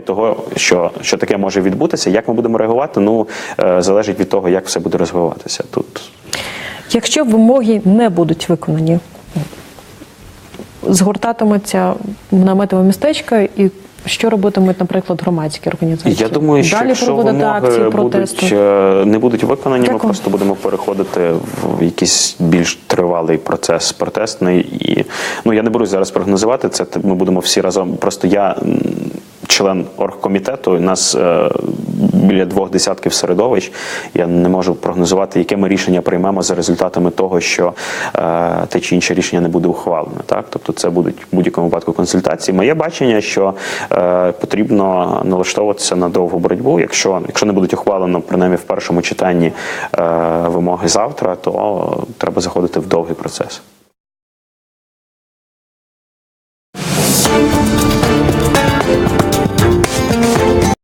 Того, що таке може відбутися, як ми будемо реагувати, ну, залежить від того, як все буде розвиватися тут. Якщо вимоги не будуть виконані, згортатимуться наметове містечка, і що робитимуть, наприклад, громадські організації? Я думаю, що далі якщо вимоги не будуть виконані, ми просто будемо переходити в якийсь більш тривалий процес протестний. І, ну, я не берусь зараз прогнозувати це, ми будемо всі разом. Просто я член оргкомітету, у нас біля 2 десятків середовищ. Я не можу прогнозувати, яке ми рішення приймемо за результатами того, що те чи інше рішення не буде ухвалено. Так? Тобто це будуть в будь-якому випадку консультації. Моє бачення, що потрібно налаштовуватися на довгу боротьбу. Якщо не будуть ухвалено, принаймні в першому читанні, вимоги завтра, то треба заходити в довгий процес.